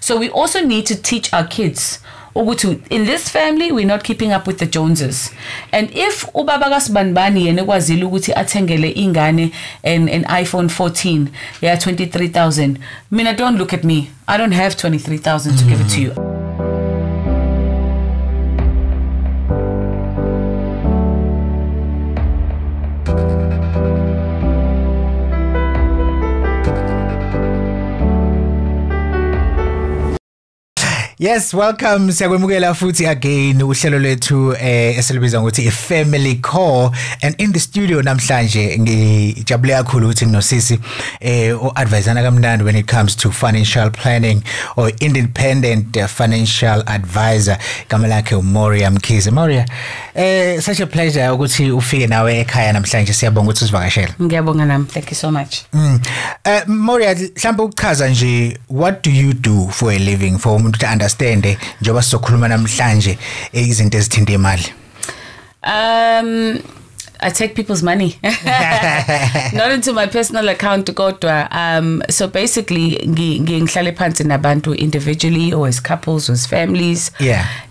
So we also need to teach our kids in this family we're not keeping up with the Joneses, and if ubaba kaSibanibani yena ekwazile ukuthi athengele ingane an iPhone 14 yeah 23,000, mina don't look at me, I don't have 23,000 to give it to you. Yes, welcome. Siyakwemukela futhi again uhlelo lwethu esilibiza ngokuthi FamilyCore, and in the studio namhlanje ngijabule kakhulu ukuthi nginosisi o-advisana kamnandi when it comes to financial planning or independent financial advisor. Igama lakhe Moira Mkhize. Moira, such a pleasure ukuthi ufike nawe ekhaya namhlanje. Siyabonga ukuthi usivakashela. Ngiyabonga nami. Thank you so much. Moira, mhlawumbe ukuchaza nje, what do you do for a living for umuntu to understand njengoba sizokhuluma namhlanje izinto ezithinta imali? I take people's money, not into my personal account kodwa. So basically ngihlale phansi nabantu individually or as couples or as families,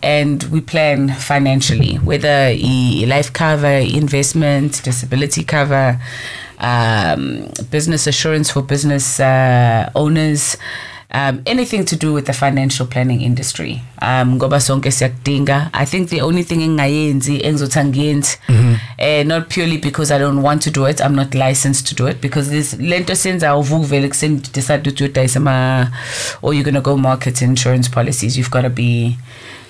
and we plan financially, whether life cover, investment, disability cover, business assurance for business owners, anything to do with the financial planning industry. Ngoba sonke siyakudinga. I think the only thing engayenzi engizothi angiyenzi, not purely because I don't want to do it, I'm not licensed to do it, because this lento senza uvukuvele kuseni decide to udayisa or you're going to go market insurance policies. You've got to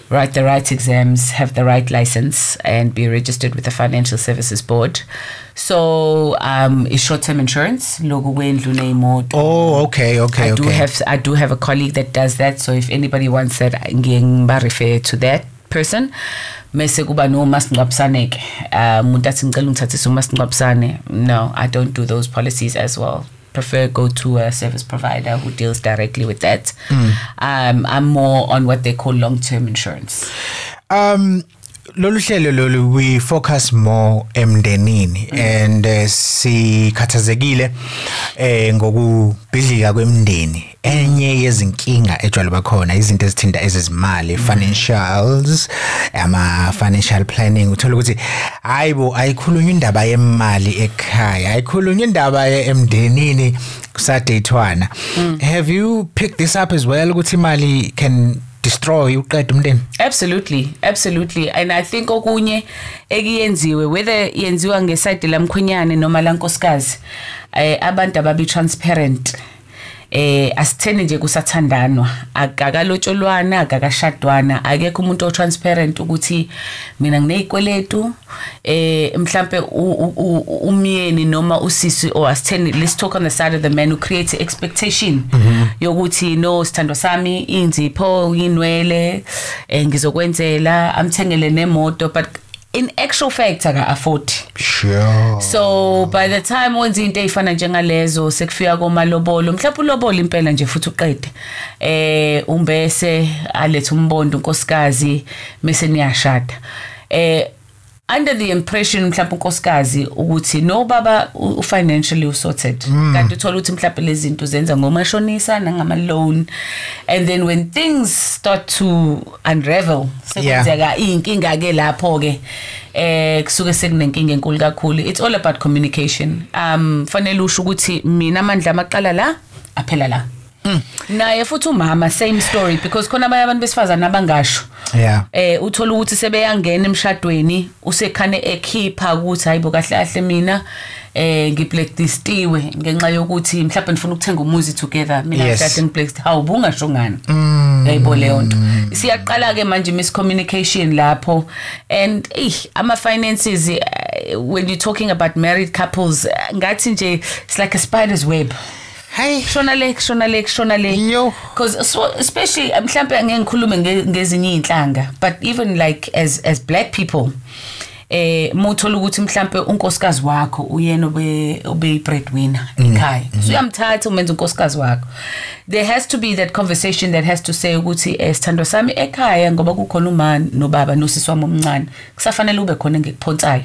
write the right exams, have the right license, and be registered with the Financial Services Board. So it's short-term insurance. Oh, okay. I do have a colleague that does that. So if anybody wants that, I refer to that person. No, I don't do those policies as well. Prefer go to a service provider who deals directly with that. I'm more on what they call long-term insurance. Lolu hlelo lolu we focus more emndenini, and sikhathazekile ngokubhidlika kwemndeni. Enye yezinkinga ejwayele bakhona izinto ezithinta ezizimali, financials, financial planning. Uthola ukuthi hayibo ayikhulunywa indaba yemali ekhaya, ayikhulunywa indaba emndenini kusadeyithwana. Have you picked this up as well, ukuthi imali can destroy uqeda umndeni? Absolutely. And I think okunye ekiyenziwe, whether yenziwa ngeside lamkhwenyane noma lankosikazi, abantu ababi transparent, asitheni nje kusathandanwa, akakalotsholwana, akakashadwana, akekho umuntu o transparent ukuthi mina nginezikweletu, mhlambe umyeni noma usisi, or asitheni, let's talk on the side of the man who creates expectation yokuthi no, sithandwa sami inzipho inwele ngizokwenzela amthengele nemoto, but in actual fact aka afford. Sure. So by the time wenza into efana njengalezo sekufika komalobolo, mhlawumbe ulobolo impela nje futhi uqede umbese alethe umbondo unkosikazi mase niyashada, under the impression mhlawumbe unkosikazi ukuthi no baba financially sorted, kanti uthola ukuthi mhlawumbe lezi zinto zenza ngomashonisa nangama loan, and then when things start to unravel sekwenzeka inkinga ke lapho ke kusuke sekunenkinga enkulu kakhulu. It's all about communication. Fanele usho ukuthi mina amandla amaqala la aphela la. Naye futhi umama same story, because khona abanye abantu besifazana abangasho. Uthola ukuthi sebeyangena emshadweni usekhane ekhipha ukuthi hayibo kahle kahle mina ngiblacklistiwe ngenxa yokuthi mhlawumbe ngifuna ukuthenga umuzi together, mina kahle ngiblacklisted. Hawu bungashongana. Hayibo leyo nto. Siyaqala ke manje miscommunication lapho, and ama finances when you're talking about married couples ngathi nje it's like a spider's web. Hey, shonale. Yo. Because especially mhlambe ngeke ngikhulume ngezinye inhlanga, but even like as black people, mothola ukuthi mhlambe unkosikazi wakho uyena obe breadwinner ekhaya, so uyamthatha umenza unkosikazi wakho. There has to be that conversation that has to say ukuthi sithandwa sami ekhaya ngoba kukhona umani nobaba nosisi wami omncane, kusafanele ube khona ngikuphonsayo.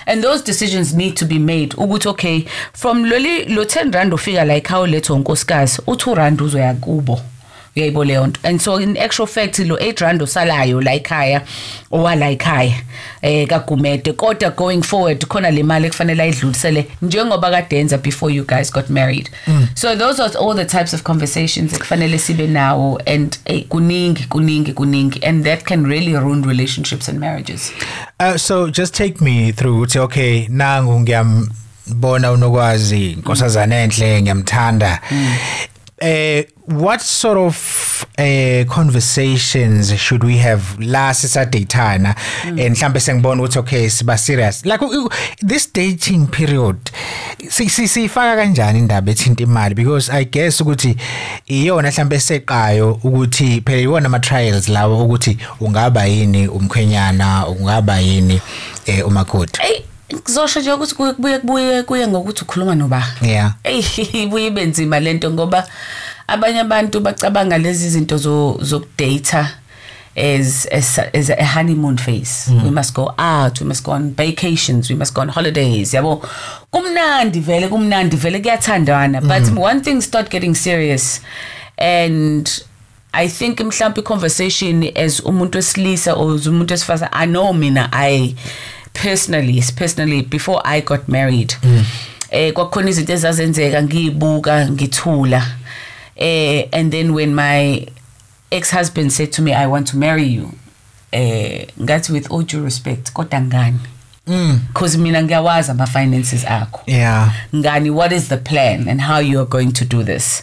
And those decisions need to be made. Ukuthi okay, from lo 10 rand ufika like how letho unkosikazi u2 rand uzoya kubo. uyayibona leyo nto. And so in actual fact lo 8 rand osalayo la ekhaya owala ekhaya kagumede, kodwa going forward khona le mali ekufanele ayidlulisele njengoba kade enza before you guys got married. So those are all the types of conversations ekufanele sibe nawo, and kuningi, and that can really ruin relationships and marriages. So just take me through to, okay, nangu ngiyambona unokwazi inkosazana enhle ngiyamthanda. What sort of conversations should we have last Saturday time and mhlambe sengibona ukuthi okay siba serious like this dating period sifaka kanjani indaba ethinta imali, because I guess ukuthi iyona mhlambe eseqayo ukuthi phela iwona ama trials lawo ukuthi ungaba yini umkhwenyana, ungaba yini umakoti. Ngizosho nje ukuthi kuye ngokuthi ukhuluma noba. Yeah. Ibuye benzima lento ngoba abanye abantu bacabanga lezi zinto zokudata as a honeymoon phase. We must go out, we must go on vacations, we must go on holidays. Yabo kumnandi vele kuyathandana, but one thing start getting serious, and I think mhlambi conversation as umuntu wesilisa or umuntu wesifazane, I know mina personally before I got married kwakhona izinto ezazenzeka ngiyibuka ngithula, and then when my ex-husband said to me, I want to marry you, ngathi with all due respect kodwa ngani, because mina ngiyawazi ama finances akho. Yeah. Ngani, what is the plan and how you are going to do this?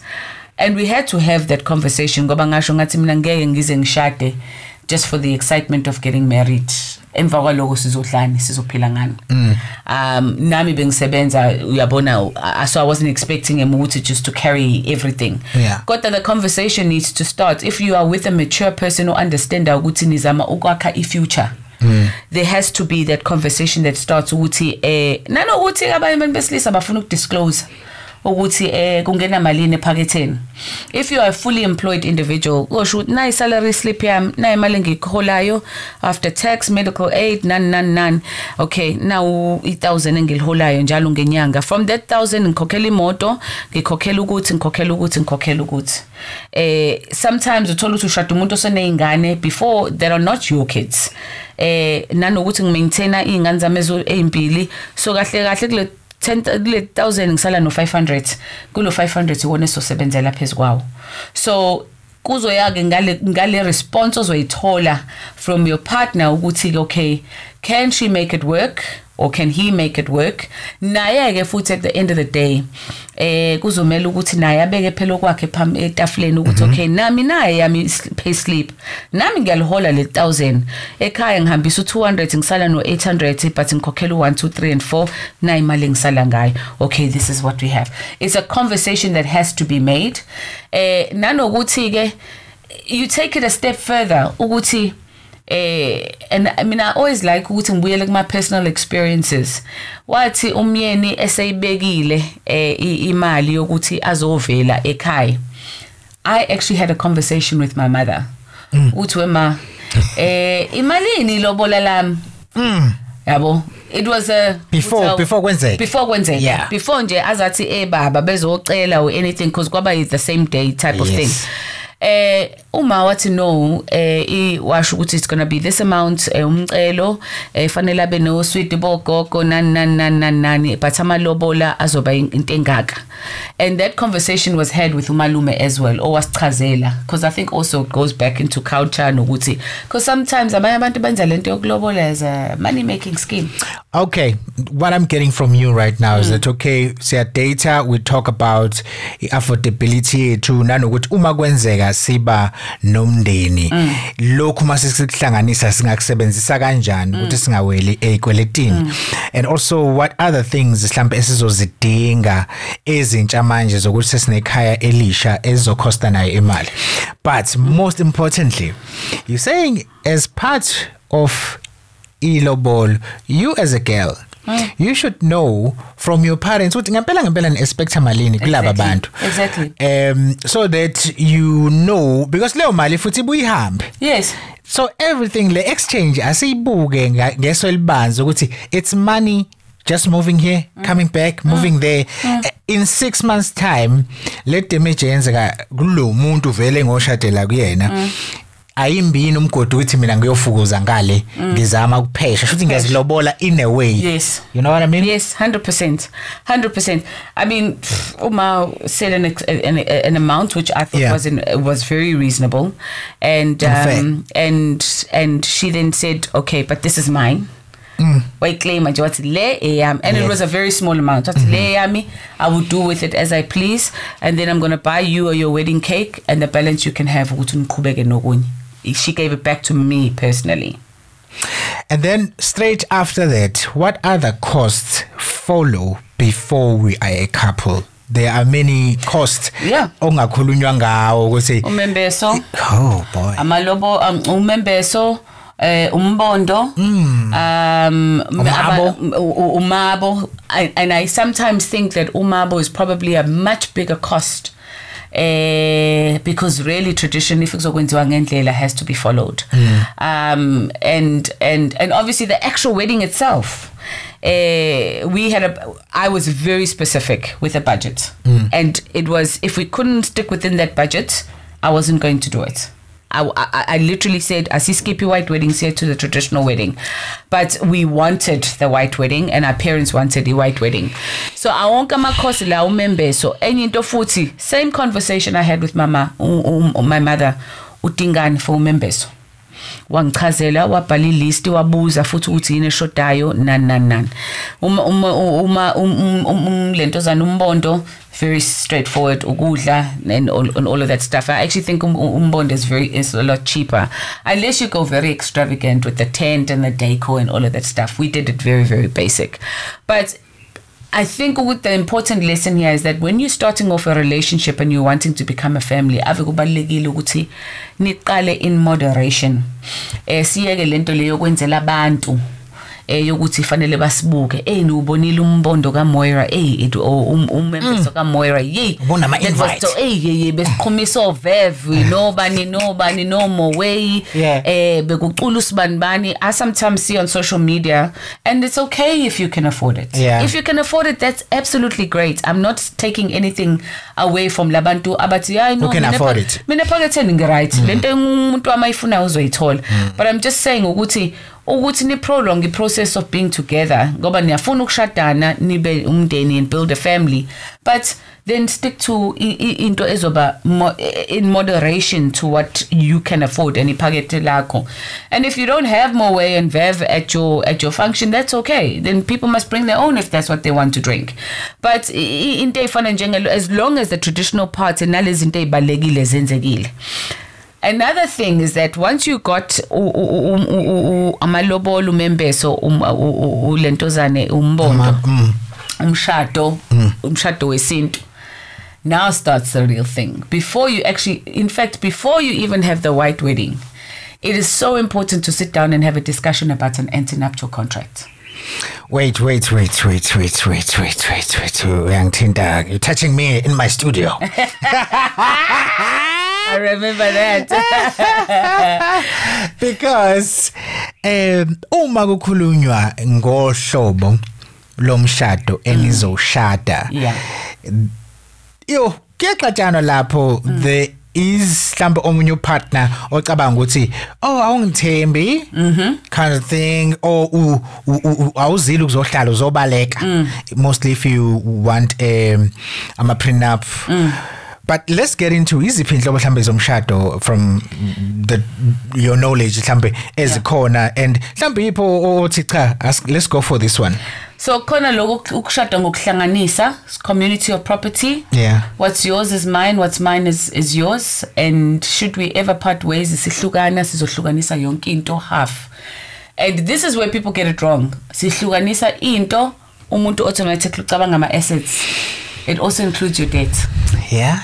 And we had to have that conversation ngoba ngasho ngathi mina ngeke ngize ngishade just for the excitement of getting married. Emva kwaloko sizohlani sizophila ngani. Nami bengisebenza uyabona, so I wasn't expecting him ukuthi just to carry everything. Yeah. Kodwa the conversation needs to start. If you are with a mature person who understand ukuthi nizama ukwakha i-future, there has to be that conversation that starts ukuthi nanokuthi abanye abantu besilisa bafuna ukudisclose ukuthi kungena malini ephaketheni. If you are a fully employed individual, usho nayi salary slip yami, nayi imali engikholayo after tax, medical aid, none. Okay, now 1,000 engiliholayo njalo ngenyanga. From that 1,000 ngikhokhela imoto, ngikhokhela ukuthi. Sometimes uthola ukuthi ushada umuntu oseneyingane before that are not your kids. Nanokuthi ngimaintaina izingane zami ezimbili, so kahle kule 10,000 ngisala no 500, kulo 500 iwona esosebenzela phezukwawo. So kuzoyake ngale response ozoyithola from your partner ukuthi okay, can she make it work or can he make it work? Naye ke futhi at the end of the day kuzomela ukuthi naye abeke phela kwakhe etafuleni ukuthi okay, nami naye yami pay slip, nami ngiyalihola le 1,000 ekhaya ngihambisa u200 ngisala no 800, but ngikhokhela 1 2 3 and 4 na imali ngisala ngayo. Okay, this is what we have. It's a conversation that has to be made. Nanokuthi ke you take it a step further ukuthi and I mean I always like ukuthi ngibuyele kuma personal experiences. Wathi umyeni eseyibekile imali yokuthi azovela ekhaya. I actually had a conversation with my mother. Uthi wema imalini lobola lami. Yabo, it was a before Wednesday. Yeah. Before nje azathi baba bezocela or anything, because kwaba is the same day type of thing. Uma wathi no, washo ukuthi it's gonna be this amount umcelo, fanele abe no sweet bogogo nani, but amalobola azoba into engaka. And that conversation was had with umalume as well, owasichazela, because I think also it goes back into culture nokuthi, because sometimes abanye abantu benza lento yokulobola as a money making scheme. Okay, what I'm getting from you right now is that okay, siya data, we talk about affordability to nanokuthi uma kwenzeka siba nomndeni, lokhu masikuhlanganisa singakusebenzisa kanjani ukuthi singaweli ekweletini, and also what other things mhlambe esizozidinga ezintsha manje zokuthi sesinekhaya elisha ezokhosta nayo imali. But most importantly, you're saying as part of ilobol, you as a girl, you should know from your parents ukuthi ngempela ni expect malini kulaba bantu. Exactly. So that you know, because leyo mali futhi buyihambe. Yes. So everything le exchange asiyibuke ngeso elibanzi ukuthi it's money just moving here, coming back, moving there. In 6 months time, let the yenzeka kulo muntu vele ngoshadela kuyena. Ayimbini umgodi uthi mina ngiyofukuza ngale ngizama ukuphesha futhi ngiyazilobola in a way. Yes. You know what I mean? Yes, 100%. I mean, Uma said an amount which I thought was very reasonable, and she then said, okay, but this is mine. Why claim and it was a very small amount. I will do with it as I please, and then I'm going to buy you your wedding cake, and the balance you can have. She gave it back to me personally. And then straight after that, what other costs follow before we are a couple? There are many costs. Yeah. Ongakhulunywa ngawo ukuthi umembeso. Oh boy. Amalobo umembeso. Umbondo, umabo, and I sometimes think that umabo is probably a much bigger cost, because really tradition, if it's has to be followed, and obviously the actual wedding itself. I was very specific with the budget, and it was, if we couldn't stick within that budget, I wasn't going to do it. I literally said, I see skippy white weddings here to the traditional wedding. But we wanted the white wedding, and our parents wanted the white wedding. So I won't come across la umembeso. Any futhi, same conversation I had with my mother, utingani for umembeso. Wangichazela wabhala list wabuza futhi uthi yini eshodayo nan lentozana umbondo, very straightforward, ukudla and all of that stuff. I actually think umbondo is a lot cheaper unless you go very extravagant with the tent and the decor and all of that stuff. We did it very, very basic. But I think the important lesson here is that when you're starting off a relationship and you're wanting to become a family, ave kubalekile ukuthi niqale in moderation. Siyeke lento leyo kwenzela abantu yokuthi fanele basibuke niubonile umbondo kaMoira umembeso kaMoira ubona ama invite besiqhumisa oveve nobani no more way bekucula usibani. I sometimes see on social media, and it's okay if you can afford it. If you can afford it, that's absolutely great. I'm not taking anything away from labantu abathi who can afford it. Mina pocketeni right lento umuntu amayifuna uzoyithola, but I'm just saying ukuthi ni prolong the process of being together ngoba niyafuna ukushadana nibe umndeni and build a family, but then stick to into ezoba in moderation to what you can afford and iphakethe lakho. And if you don't have more way and vev at your function, that's okay. Then people must bring their own if that's what they want to drink. But into efana njengelo, as long as the traditional parts and nalezi into ebalekile zenzekile. Another thing is that once you got amalobolo umembeso lentozane umbondo umshado wesintu, now starts the real thing. Before you even have the white wedding, it is so important to sit down and have a discussion about an antenuptial contract. Wait. You're touching me in my studio. I remember that. Because uma kukhulunywa ngohlobo lomshado enizoshada, kuyexatshana lapho there is mhlawumbe omunye partner ocabanga ukuthi awungithembi kind of thing, or awuzile ukuzohlala uzobaleka, mostly if you want ama prenup. But let's get into iziphi inhlobo mhlambe zomshado from your knowledge mhlambe ezikhona, and mhlambe ipho othi cha, let's go for this one. So khona lokho ukushada ngokuhlanganisa, community of property. What's yours is mine, what's mine is yours, and should we ever part ways sihlukana sizohlukanisa yonke into half. And this is where people get it wrong. Sihlukanisa into umuntu automatically ucabanga ama assets. It also includes your debt. Yeah.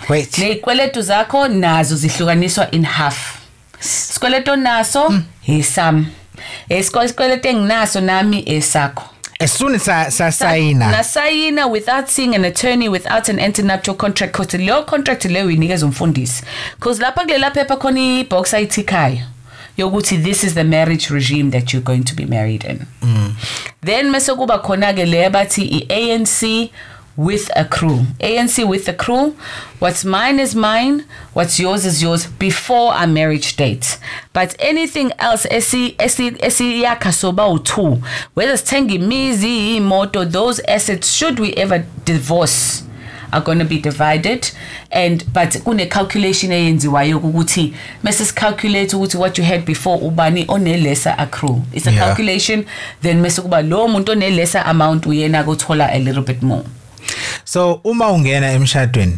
Wait. Nezikweletu zakho nazo zihlukaniswa in half. Sikweletu naso isam. Isikweletu enginaso nami esakho. As soon as sayina without seeing an attorney, without an antenuptial contract, because leyo contract leyo uyinikeza umfundisi. Because lapha kulela phepha khona ibox ayithikayo. yokuthi this is the marriage regime that you're going to be married in. Then mase kuba khona ke le bathi ANC with a crew. ANC with a crew. What's mine is mine. What's yours is yours before our marriage date. But anything else, kasoba utu, whether it's tengi mizi, moto, those assets, should we ever divorce, are going to be divided. But kune calculation eyenziwayo ukuthi mase calculate ukuthi what you had before ubani one lesser accrue. It's a calculation. Then mase kuba lo muntu one lesser amount uyena gothola a little bit more. So uma ungena emshadweni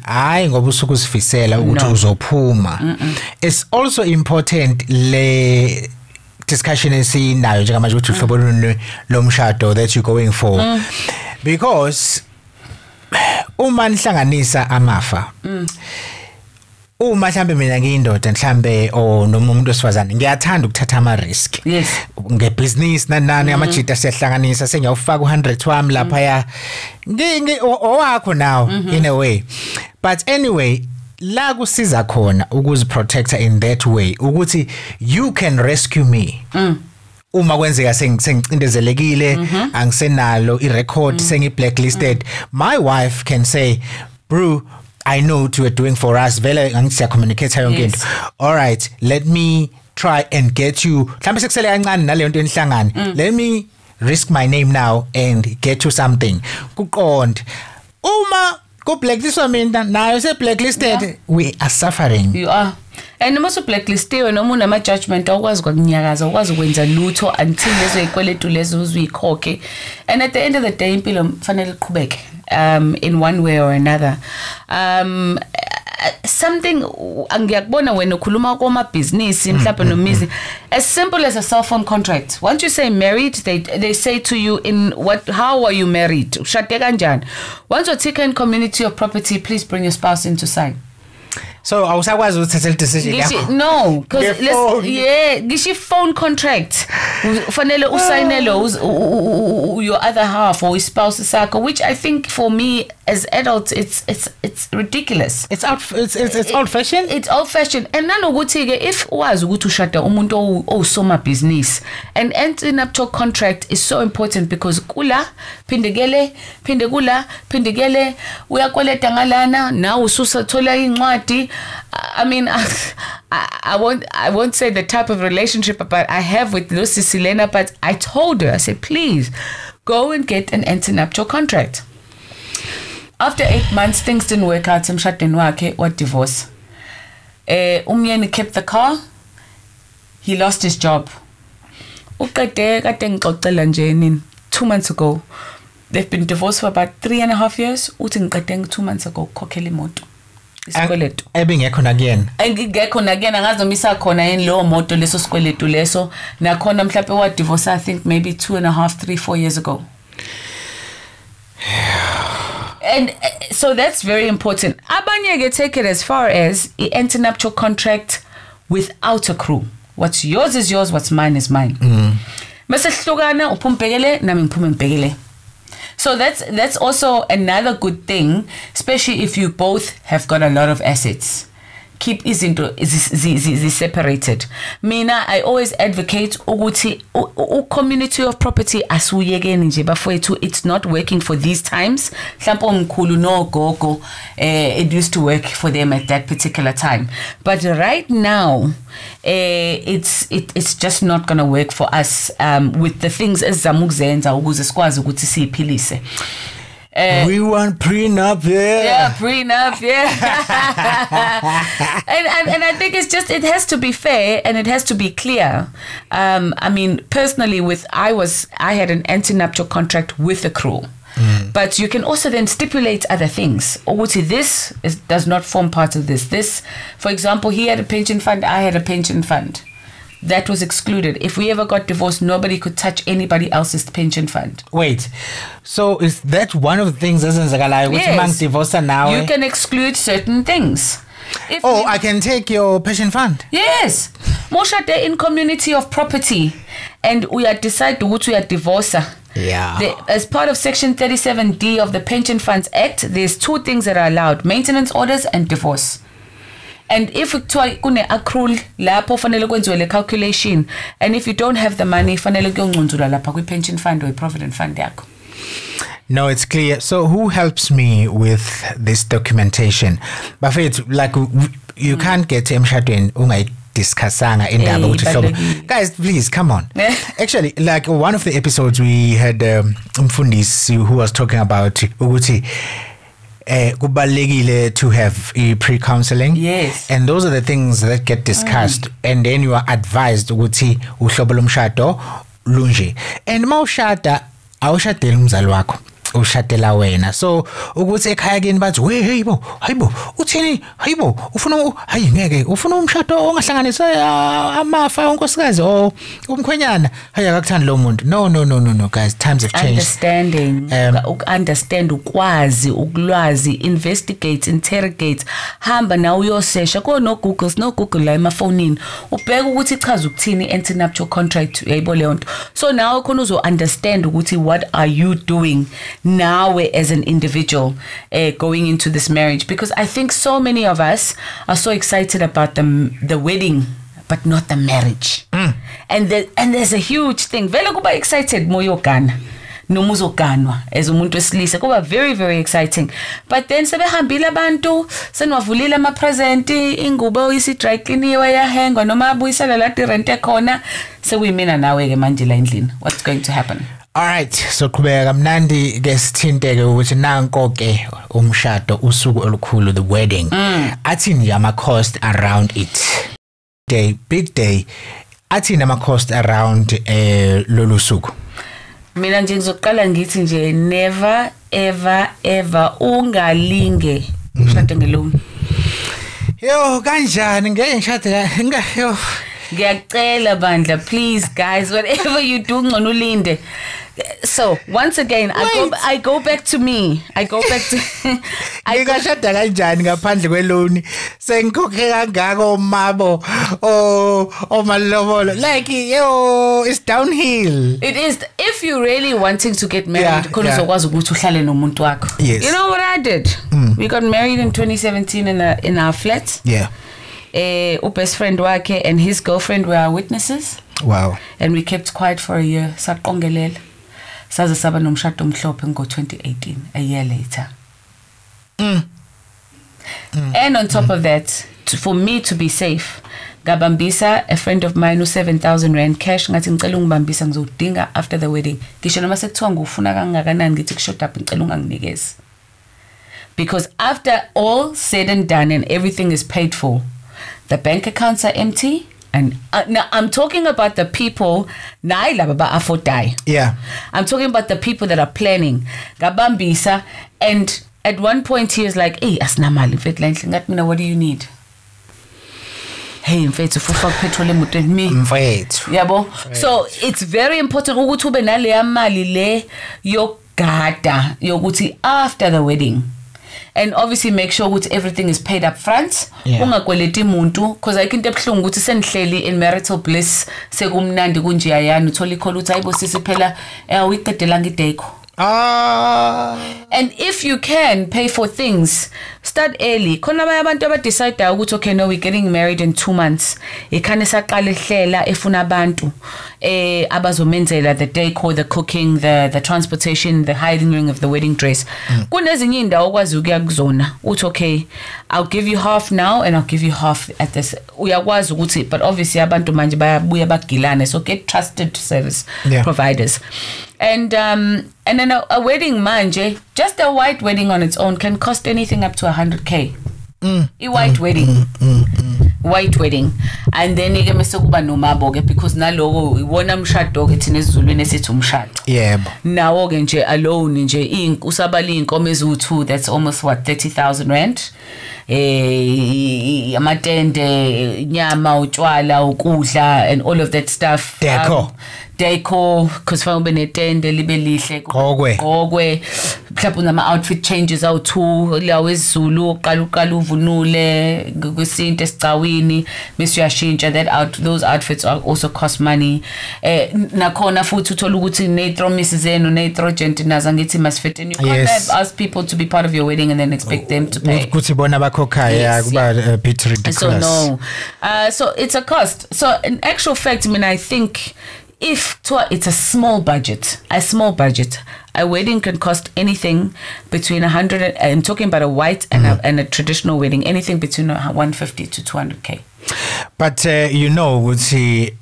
hayi ngoba usuku usifisela ukuthi uzophuma. It's also important le discussion esinayo njengamanje ukuthi uhlobo lomshado that you going for, because uma nihlanganisa amafa uma mhlambe mina ngiyindoda mhlambe noma umuntu osifazane ngiyathanda ukuthatha ama risk ngebusiness nanani amajita siyahlanganisa sengiyawufaka u100 wami lapha ya owakho now in a way. But anyway la kusiza khona ukuzi protector in that way ukuthi you can rescue me uma kwenzeka sengicindezelekile angisenalo irecord sengi blacklisted. My wife can say, bro, I know what you are doing for us. Vele ngisiya communicate yonke into. All right, let me try and get you. Mhlambe sekusele kancane naleyo nto enihlangane. Let me risk my name now and get you something. Kuqonda. Uma ku blacklistwa mina nayo se blacklisted, we are suffering. You are. And most blacklistiwe noma unama judgment awukwazi kwakunyakaza awukwazi ukwenza lutho until lezo ikweletu lezo uzikhokhe. And at the end of the day impilo fanele iqhubeke in one way or another. Something angiyakubona wena ukhuluma koma business mhlawumbe nomizi, as simple as a cell phone contract. Once you say married, they say to you in how are you married, ushade kanjani. Once you take in community of property, please bring your spouse in to sign. So awusakwazi ukuthatha decision. No, because ngishi phone contract ufanele usignelo your other half or spouse sakho, which I think for me as adults it's ridiculous. It's old fashioned. It's old fashioned. And nanokuthi ke if wazi ukuthi ushada umuntu osoma business, and entering up to a contract is so important because kula phindegele phindegele uyakweleta ngalana now ususathola incwadi. I mean, I won't say the type of relationship but I have with Lucy Silena, but I told her, I said, please go and get an antenuptial contract. After 8 months, things didn't work out. Mshadweni wakhe what divorce. Umyeni kept the car. He lost his job. Uqede kade ngixoxela nje nini 2 months ago. They've been divorced for about 3.5 years. Uthi ngiqede 2 months ago ukukhokhela imoto. Isikweletu. Ebingekhona again. Engikekhona again angazomisa khona yini lo moto leso sikweletu leso nakhona mhlawumbe wa divorce I think maybe 2.5, 3, 4 years ago. And so that's very important. Abanye ke take it as far as the antenuptial contract without a crew. What's yours is yours, what's mine is mine. Mase hlukana uphumbekele nami ngiphume ngibhekele. So that's also another good thing, especially if you both have got a lot of assets. Keep izinto separated. Mina, I always advocate ukuthi community of property asuyekeni nje bafowethu, it's not working for these times. Mhlawumbe omkhulu no gogo it used to work for them at that particular time. But right now it's just not going to work for us with the things ezamukuzenza ukuze sikwazi ukuthi siphilise. We want prenup, yeah, prenup, yeah. and I think it's just, it has to be fair and it has to be clear. I mean, personally, I had an antenuptial contract with a crew. But you can also then stipulate other things. This does not form part of this. This, for example, he had a pension fund, I had a pension fund. That was excluded. If we ever got divorced, nobody could touch anybody else's pension fund. Wait, so is that one of the things? Yes. You can exclude certain things. I can take your pension fund? Yes. Moshade in community of property. And we had decided to divorce. Yeah. As part of Section 37D of the Pension Funds Act, there's 2 things that are allowed: maintenance orders and divorce. And if kuthiwa kune accrual lapho fanele kwenziwe le calculation, and if you don't have the money fanele kuyoncuncula lapha kwi pension fund or provident fund yakho. No, it's clear. So who helps me with this documentation? Bafethu, like you can't get emshadweni discussanga indaba ukuthi hlobo. Guys, please come on. Actually, like one of the episodes we had umfundisi who was talking about ukuthi kubalekile to have a pre-counseling. Yes. And those are the things that get discussed and then you are advised ukuthi uhlobo lomshado lunje. And mawushada awushadeli umzali wakho. Ushadela wena so ukuthi ekhaya kini bathi we hayibo uthini hayibo ufuna hayi ngeke ufuna umshado ongahlanganisa amafa onkosikazi o umkhwenyana hayi akakuthandi lo muntu no guys, times have changed. Understanding understand ukwazi ukulwazi investigate interrogate hamba na uyosesha ko no Google la emafonini ubheka ukuthi ichaza ukuthini antenuptial contract yayibo leyo nto so now khona uzo understand ukuthi what are you doing now as an individual going into this marriage, because I think so many of us are so excited about the wedding but not the marriage. And there's a huge thing vele kuba excited moyogana noma uzoganwa as umuntu wesilisa kuba very very exciting, but then sebehambile abantu senwavulile ama present ingubo isidry cleaniwe yahengwa noma abuyisela la rent ekhona sekuyimina nawe ke manje la endlini. What's going to happen? All right, so qhubeka kamnandi ke sithinteke ukuthi nanko ke umshado usuku olukhulu, the wedding. Athini ama cost around it. Big day. Athini ama cost around lolu suku. Mina nje ngizoqala ngithi nje never ever ungalinge ushade ngeloni. Yo kanjani ngeke ngishade yo. Ngiyacela bandla, please guys, whatever you do ngcono ulinde. So once again I go back to me. I go back to ngikashada kanjani ngaphandle kweloni sengikhokhe kangaka umabo malobolo like yo it's downhill. It is if you really wanting to get married khona uzokwazi ukuthi uhlale nomuntu wakho. Yes. You know what I did? We got married in 2017 in our flat. Yeah. Best friend wakhe and his girlfriend were our witnesses. Wow. And we kept quiet for a year. Saqongelela. Saze saba nomshado omhlophe ngo 2018, a year later. And on top of that, for me to be safe, ngabambisa a friend of mine 7,000 rand cash ngathi ngicela ungibambisa ngizodinga after the wedding. Ngisho noma sekuthiwa ngufuna kangakanani ngithi kushoda up ngicela unganginikeze. Because after all said and done and everything is paid for, the bank accounts are empty. And now I'm talking about the people yeah. I'm talking about the people that are planning Gabambisa, and at one point he was like, hey, asinamali mfethu la endlini ngathi mina what do you need? Hey mfethu ufaka petrol emotweni mi mfethu yabo. So it's very important ukuthi ube nale mali le yogada yokuthi after the wedding. And obviously make sure that everything is paid up front. Ungakweleti umuntu because I into ebhlungu ukuthi senihleli in marital bliss sekumnandi kunje ayani uthola ikhola uthi ayibo sisi phela uyiqedela ngideko. And if you can pay for things, start early. Khona abanye abantu abadecide ukuthi okay no, we're getting married in 2 months. Ikhane saqala ihlela efuna abantu abazomenzela the decor, the cooking, the transportation, the hiring of the wedding dress. Kunezinye indawo okwazi ukuya kuzona uthi okay, I'll give you half now and I'll give you half at this. Uyakwazi ukuthi, but obviously abantu manje bayabuya bagilane, so get trusted service providers. And then a wedding manje, just a white wedding on its own can cost anything up to 100k. A white wedding. White wedding. And then you get kuba nomabo ke because nalogo iwona mshado ke thina esiZulwini esithi umshado. Yebo. Nawo ke nje alone nje usabala inkomo ezu2, that's almost what 30,000 rand. Amatende, nyama, utshwala, ukudla and all of that stuff. decor because fanele netende libe lihle gqokwe mhlawumbe nama outfit changes awu2 lawo isiZulu uqala uvunule kwesinto esicawini bese uyashintsha those outfits also cost money nakhona futhi uthola ukuthi ne-promise zenu ne-nitrogen nazo ngithi must fit in. You can't ask people to be part of your wedding and then expect them to pay ukuthi bona bakhokha kuba a bit ridiculous. So no so it's a cost. So in actual fact, I mean, I think if it's a small budget, a wedding can cost anything between 100 I'm talking about a white and a traditional wedding, anything between 150 to 200k. But you know ukuthi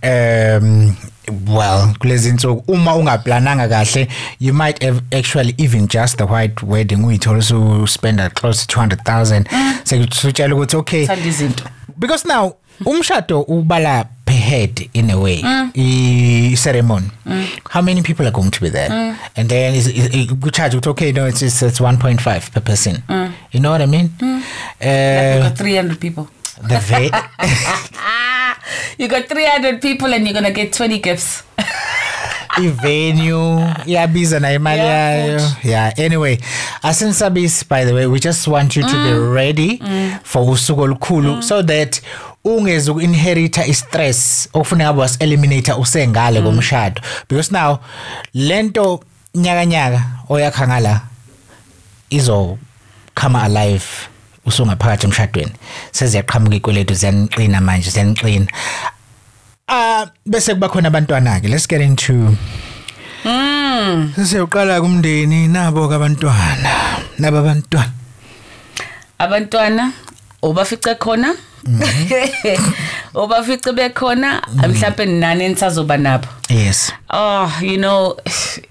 well kulezi insuku uma ungaplananga kahle you might have actually even just the white wedding uyithola so spend close to 200,000 sekutshela ukuthi okay because now umshado ubala per head in a way ceremony how many people are going to be there and then you charge it okay no it's 1.5 per person you know what I mean like got 300 people you got 300 people and you're gonna get 20 gifts. Venue yabiza na imali yayo anyway asinsabi by the way we just want you to be ready for usuku olukhulu so that ungezu inherita stress ofuna was eliminate usengale komshado because now lento nyaka oyakhangala izo come alive usungaphakathi emshadweni seziyaqhamuka ikweletu ziyanqina manje ziyanqina bese kuba khona abantwana ke let's get into sesiyoqala kumndeni nabo abantwana obafice khona obafice bekhona mhlawumbe nani enisazoba nabo. Yes. Oh, you know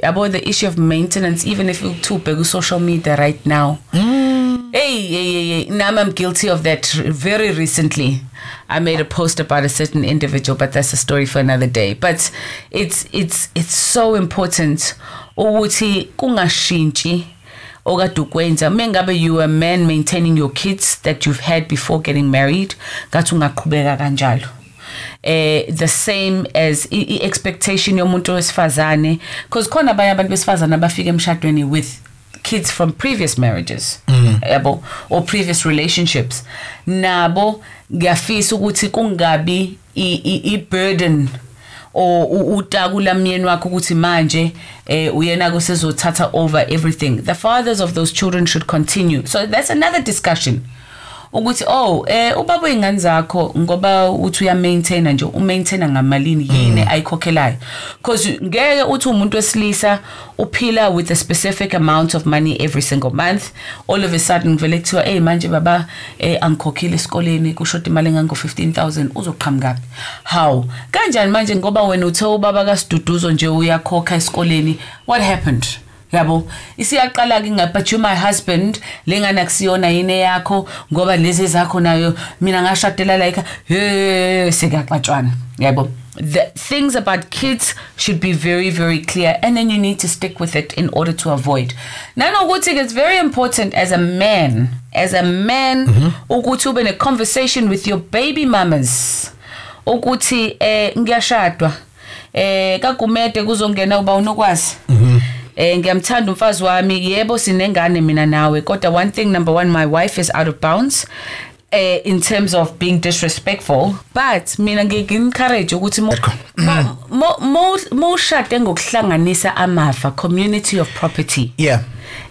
about the issue of maintenance, even if you to social media right now. Hey, now I'm guilty of that. Very recently I made a post about a certain individual, but that's a story for another day. But it's so important ukuthi kungashintshi okadukwenza mengabe you a man maintaining your kids that you've had before getting married ngathi ungaqhubeka kanjalo. The same as expectation yomuntu wesifazane because khona abanye abantu besifazane abafika emshadweni with kids from previous marriages yabo or previous relationships nabo ngiyafisa ukuthi kungabi I-burden or utakula myeni wakho ukuthi manje uyena kusezothatha over everything. The fathers of those children should continue. So that's another discussion. Ukuthi ubaba ingane zakho ngoba uthi uya maintain nje umaintaina ngamalini yini ayikhokhelayo because ngeke uthi umuntu wesilisa uphila with a specific amount of money every single month all of a sudden vele kuthiwa manje baba angikhokhile esikoleni kushoda imali engango 15,000 uzoqhamuka how kanjani manje ngoba wena uthe ubaba kaSiduduzo nje uyakhokha esikoleni what happened yabo isiyaqala ke but you my husband lengana kusiyona yini yakho ngoba lezi zakho nayo mina ngashadela like sekaxatshwana yabo. The things about kids should be very, very clear and then you need to stick with it in order to avoid. Nanokuthi it's very important as a man ukuthi ube in a conversation with your baby mamas ukuthi ngiyashadwa kakumede kuzongena uba unokwazi ngiyamthanda umfazi wami yebo sinengane mina nawe kodwa one thing number one my wife is out of bounds in terms of being disrespectful but mina ngi-encourage ukuthi moshade ngokuhlanganisa amafa community of property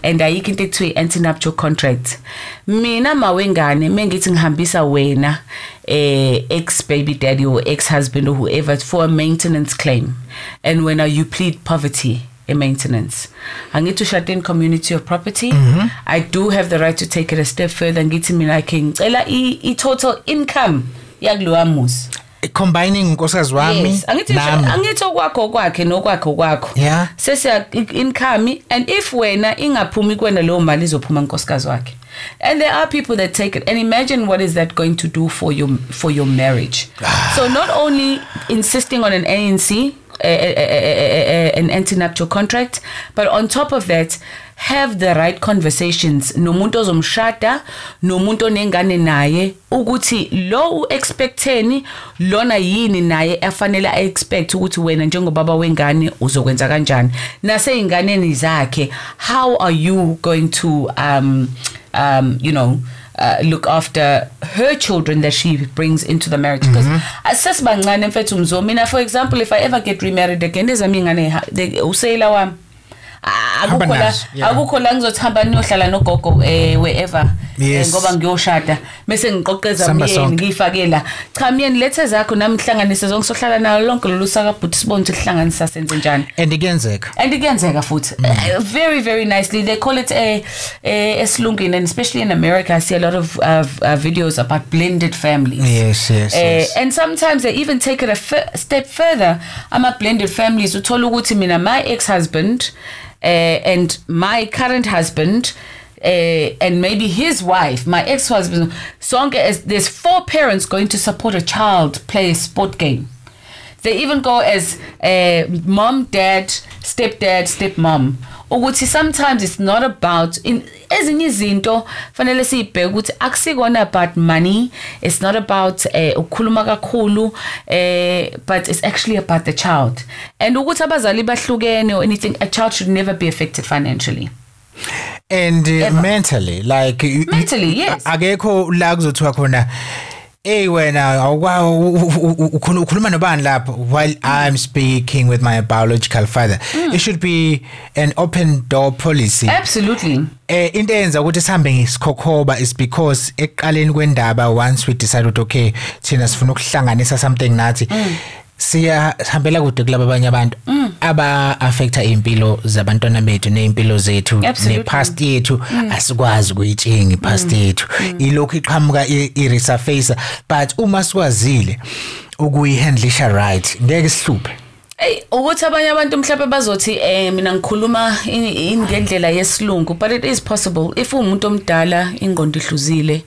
and ayikho into ekuthiwa i-antenuptial contract mina mawengane mengithi ngihambisa wena ex-baby daddy or ex-husband or whoever for a maintenance claim and when you plead poverty a maintenance. Angithi ushade in community of property. I do have the right to take it a step further ngithi mina ngicela I-total income yakuloya muzi combining nkosikazi wami angithi okwakhe nokwakho sesiya income and if wena ingaphumi kwena leyo mali izophuma nkosikazi wakhe and there are people that take it and imagine what is that going to do for your marriage. So not only insisting on an ANC an antenuptial contract, but on top of that, have the right conversations nomuntu ozomshada nomuntu onengane naye ukuthi lo expecteni lona yini naye afanele expect ukuthi wena njengobaba wengane uzokwenza kanjani nase inganeni zakhe how are you going to you know look after her children that she brings into the marriage because asesibancane mfethu Mzo mina for example if I ever get remarried again ezamingane useyila wami akukho la ngizothamba niyohlala nogogo wherever ngoba ngiyoshada bese ngiqoqeza myeni ngifakela cha myeni lethe zakho nami hlanganise zonke sohlala nalo lonke lolu sakabhuti sibone ukuthi hlanganisa senze njani and igenzeka futhi very very nicely they call it esilungwini and especially in America I see a lot of videos about blended families yes. And sometimes they even take it a step further ama blended families uthola ukuthi mina my ex-husband and my current husband and maybe his wife, my ex-husband, sonke as there's 4 parents going to support a child play a sport game. They even go as mom, dad, stepdad, stepmom. Ukuthi sometimes it's not about in ezinye izinto fanele sibheke ukuthi akusikona about money, it's not about ukukhuluma kakhulu but it's actually about the child. And ukuthi abazali bahlukene or anything, a child should never be affected financially. And mentally, like mentally, yes. Akekho la kuzothiwa khona hey wena ukhuluma nobani lapho while I'm speaking with my biological father. It should be an open door policy. Absolutely. Into eyenza ukuthi sihambe ngesikhokhoba is because eqaleni kwendaba once we decide ukuthi okay thina sifuna ukuhlanganisa something nathi siyahambela kude kulabo abanye abantu aba affecta impilo zabantwana bethu neimpilo zethu nepast yethu asikwazi ukuyitshenga ipast yethu ilokhu iqhamuka iresurface but uma sikwazile ukuyihandlisha right ngeke sihluphe ukuthi abanye abantu mhlawumbe bazothi mina ngikhuluma ngendlela yesilungu but it is possible if umuntu omdala ingqondo ihluzile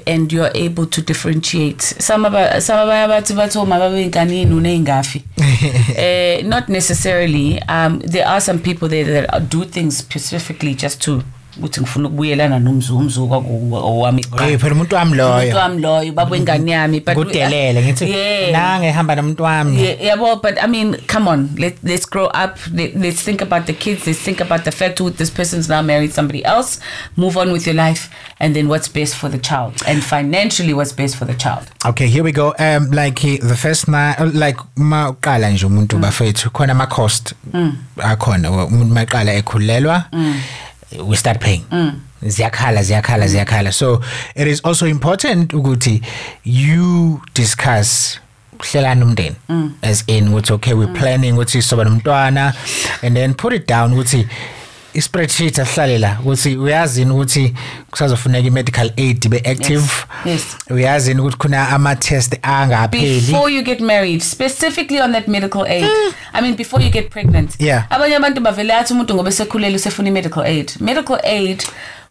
and you are able to differentiate some abathi bathoma babengane neingafi not necessarily there are some people there that do things specifically just to ukuthi ngifuna ukubuyelana nomzuzu kwami phela umuntu wami loyo baba wengane yami but kudelele ngithi nange ehamba nomuntu wami yabo but I mean come on let's grow up, let's think about the kids, let's think about the fact that this person's now married somebody else, move on with your life and then what's best for the child and financially what's best for the child. Okay, here we go. Like the first like maqala nje umuntu bafethu khona ama cost akhona umuntu maqala ekhulelwa we start paying. Ziyakhala. So it is also important ukuthi you discuss hlela nomndeni as in what's okay we're planning ukuthi soba nomntwana and then put it down ukuthi spreadsheet ahlalela ukuthi uyazini ukuthi kusazofuneka medical aid be active. Yes. Uyazini ukuthi kuna ama test angapheli before you get married, specifically on that medical aid. I mean before you get pregnant. Yeah. Abanye abantu bavele athi umuntu ngobe sekhulele usefuna medical aid. Medical aid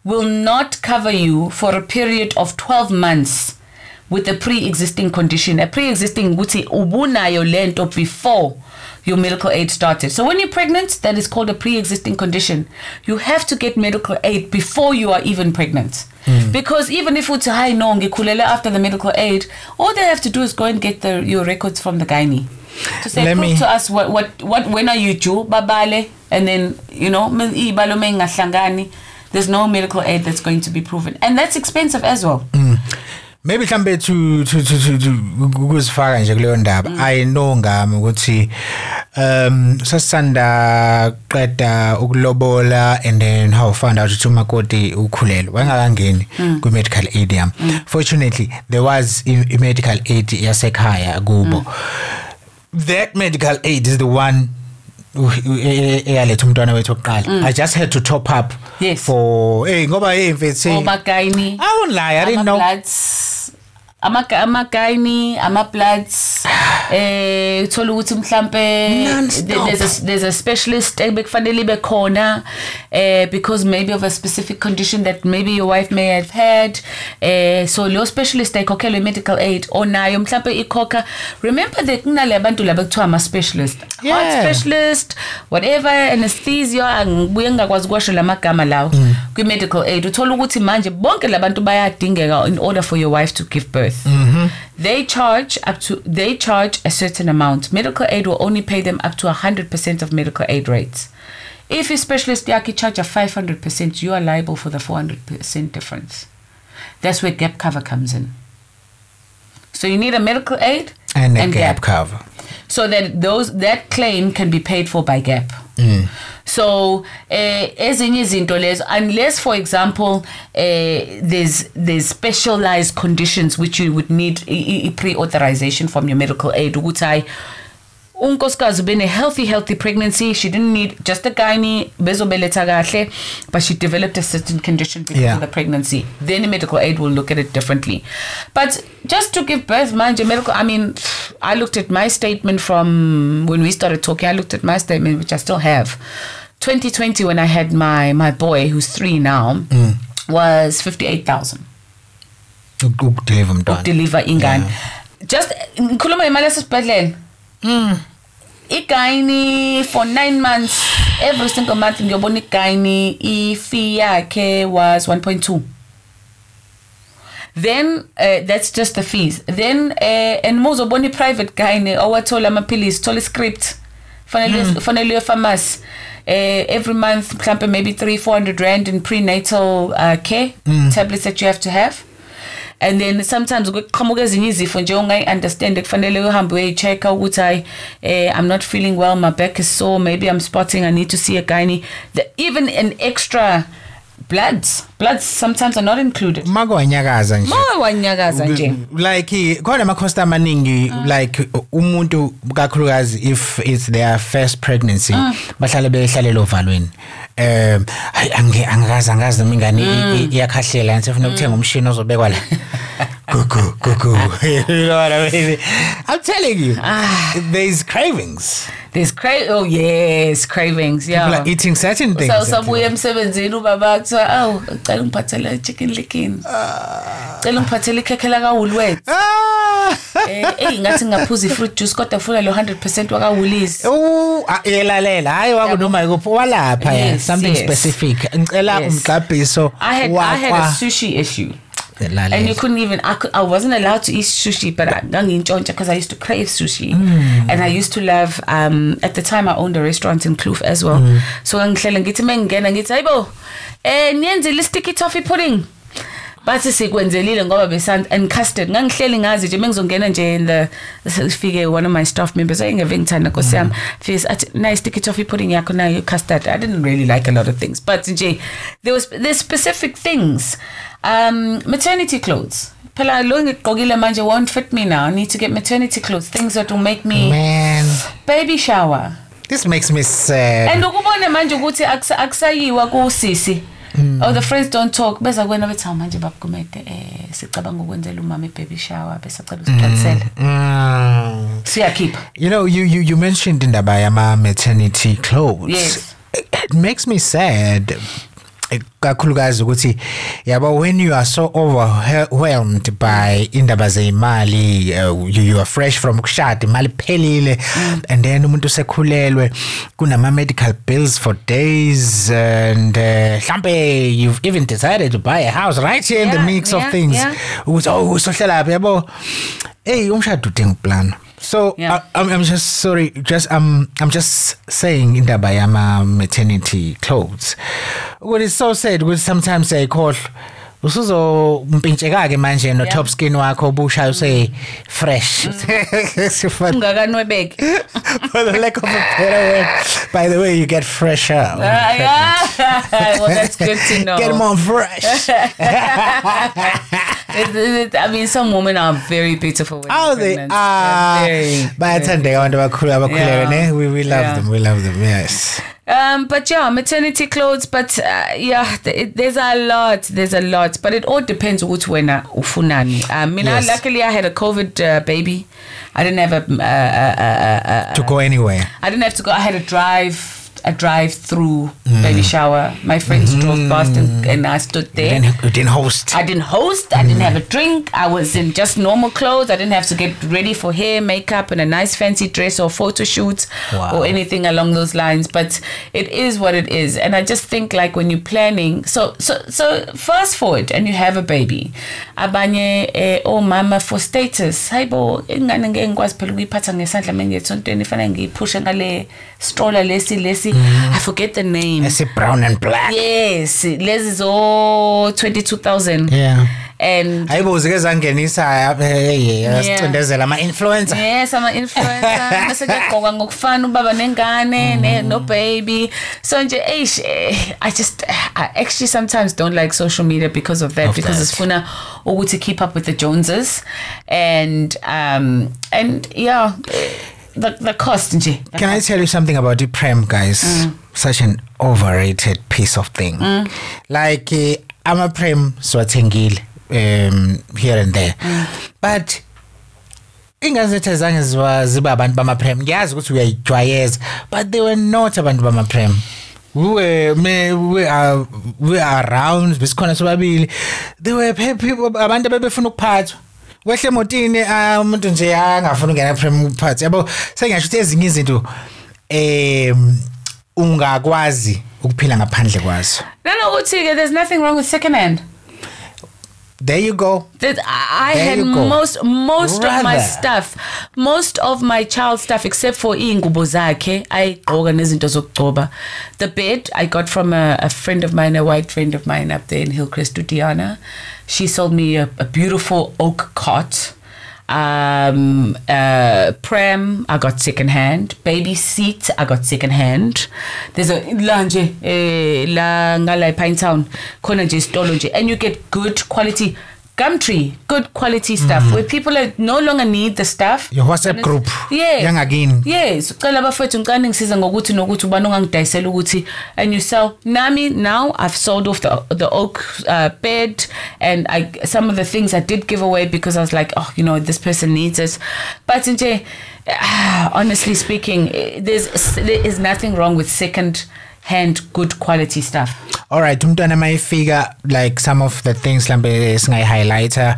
will not cover you for a period of 12 months with a pre-existing condition. A pre-existing ukuthi ubunayo lento before your medical aid started. So when you're pregnant, that is called a pre-existing condition. You have to get medical aid before you are even pregnant. Because even if it's high no ngikhulele after the medical aid, all they have to do is go and get your records from the gynae to say prove to us what when are you due babale, and then you know ibalo mengahlangani, there's no medical aid that's going to be proven, and that's expensive as well. Maybe mhlambe to ukuzifaka nje kuleyo ndaba I know ngami ukuthi sasanda qeda ukulobola and then how found out ukuthi umakoti ukhulelwa wangakangeni ku medical aid yami. Fortunately there was a medical aid yasekhaya kubo. That medical aid is the one eyaletha umntwana wethu oqala. I just had to top up for ngoba mfethu omagayini I won't lie, I didn't know amagayini ama bloods uthola ukuthi mhlambe there's a specialist ebekufanele ibe khona because maybe of a specific condition that maybe your wife may have had, so lo specialist ayikhokhela medical aid onayo mhlambe ikhokha. Remember that kunale abantu laba kuthiwa ama specialist, heart specialist, whatever, anesthesia, angibuye ngakwazi ukwasho lamagama lawo kwi medical aid. Uthola ukuthi manje bonke labantu bayadingeka in order for your wife to give birth. They charge a certain amount. Medical aid will only pay them up to 100% of medical aid rates. If a specialist yaki charge a 500%, you are liable for the 400% difference. That's where gap cover comes in. So you need a medical aid and gap cover, so that that claim can be paid for by gap. So ezinye izinto lezo, unless for example there's specialized conditions which you would need pre-authorization from your medical aid, ukuthi unkosikazi ube a healthy pregnancy, she didn't need just a gynae bezobeletha kahle, but she developed a certain condition because of the pregnancy, then the medical aid will look at it differently. But just to give birth, manje medical, I mean, I looked at my statement from when we started talking. I looked at my statement, which I still have, 2020, when I had my boy, who's 3 now, was 58,000 deliver ingane. Just ngikhuluma imali esibhedlela. Igayini for 9 months, every single month ngiyobona igayini, ifee yakhe was 1.2. Then that's just the fees. Then and mozobona private gynae owathola amaphilisi, thola script, fanele pharmacy, every month mhlambe maybe 300-400 rand in prenatal care tablets that you have to have. And then sometimes kuqhamuka ezinye izifo nje ungayi understand, kufanele uhambe uyecheck ukuthi I'm not feeling well, my back is sore, maybe I'm spotting, I need to see a gynae. Even an extra bloods sometimes are not included. Magwanyakaza nje. Like khona ama cost amaningi, like umuntu kakhulukazi if it's their first pregnancy bahlale behlalela ovalweni. Angazi mingane iyakhahlela ngifuna ukuthenga umshini ozobekwa la. Go. You know what I mean? I'm telling you, there's cravings. Oh yes, cravings. Yeah, people are eating certain things. So buye emsebenzini ubaba kuthiwa ucela ungiphathele chicken licken, ucela ungiphathele ikhekhe la kaWoolworths. Ngathi ngaphuza ifruit juice kodwa funa lo 100% wakaWoolies. Elalela hayi wakunoma ikuphi walapha something specific. Ngicela umgqabhiso. I had a sushi issue. And you couldn't even, I wasn't allowed to eat sushi, but because I used to crave sushi. And I used to love, at the time I owned a restaurant in Kloof as well. So ngihlele ngithi mengena ngithi hayibo niyenzile sticky toffee pudding. Bathi sikwenzelile ngoba besand and custard. Ngangihleli ngazi nje mengizongena nje in the figure one of my staff members ayingeve ngithanda Nkosi yami fees athi nice sticky toffee pudding yakho nayo custard. I didn't really like a lot of things, but nje there's specific things. Maternity clothes. Phela lo ngigqokile manje won't fit me now. I need to get maternity clothes, things that will make me baby shower. This makes me sad. And ukubona manje ukuthi akusayiwa kusisi. Oh, the friends don't talk. Besa kwena bethi manje bakumede sicabanga ukwenzela umama baby shower bese acela usiqalisela. Siyakhipha. You know, you mentioned indaba yama maternity clothes. Yes. It makes me sad. Kakhulukazi ukuthi yabo when you are so overwhelmed by indaba zeimali, you are fresh from kushada imali phelile, and then umuntu sekhulelwe kunama medical bills for days, and mhlambe you've even decided to buy a house right here in the mix of things ukuthi sohlela yabo umshado udinga plan. So I'm just sorry, I'm just saying indaba yama maternity clothes. What is so sad because sometimes they call usuzo mpintsheka ke manje no top skin wakho bushaya say fresh. Ungakanwebeke. For the lack of a better word. By the way, you get fresher. Well, that's good to know. Get more fresh. I mean, some women are very beautiful when Oh, they're they pregnant. are. Very We love them. We love them. Yes. But yeah, maternity clothes. But yeah, there's a lot. But it all depends which wena ufunani. Yes. Luckily I had a COVID baby. I didn't have to go anywhere. I didn't have to go. I had a drive-through baby shower. My friends drove past and I stood there. You didn't host. I didn't host. I didn't have a drink. I was in just normal clothes. I didn't have to get ready for hair, makeup, and a nice fancy dress or photo shoot or anything along those lines. But it is what it is. And I just think like when you're planning, so fast forward and you have a baby. Abanye mama for status. Hayibo ingane ngeke ngikwazi phela ukuyiphatha ngesandla mengiyesontweni fanele ngiyipushe ngale stroller lesi. I forget the name. It's brown and black. Yes, lezi zo 22,000. Yeah. And hayibo zike zangenisa yasicindezela ama-influencer. Yes, ama-influencer. Bese kuyagqokwa ngokufana ubaba nengane no baby. So nje I actually sometimes don't like social media because of that, because it's funa ukuthi keep up with the Joneses and yeah, the cost nje. Can I tell you something about the prem, guys? Such an overrated piece of thing. Like I'm a prem swathengile here and there. But ingazethe zange ziba abantu bama-prem. Ngiyazi ukuthi uyayijwayeza, but they were not abantu bama-prem. We are around besikhona sobabili. They were people abantu abebefuna ukuphathwa. Wehle emotini umuntu nje angafuna ukungena prem ukuphatha. Yabo sengisho ukuthi ezinye izinto ungakwazi ukuphila ngaphandle kwazo. No, there's nothing wrong with second hand. There you go. I had most of my stuff, most of my child stuff, except for ingubo zakhe, ayigqoka nezinto zokugcoba. The bed I got from a friend of mine, a white friend of mine up there in Hillcrest, Diana. She sold me a beautiful oak cot. Pram I got second hand. Baby seat I got second hand. There's a lanje la ngala Pine Town khona nje stolo nje, and you get good quality Gumtree, good quality stuff where people no longer need the stuff. Your WhatsApp group. Yeah. Young again. Yes. Ucela bafethu ngicane ngisiza ngokuthi nokuthi ubani ongangidayisela ukuthi, and you sell. Now I've sold off the oak bed, and some of the things I did give away because I was like, this person needs it. But nje, honestly speaking, there is nothing wrong with second hand good quality stuff. All right, umntwana mayifika, like some of the things mhlambe singayi-highlighter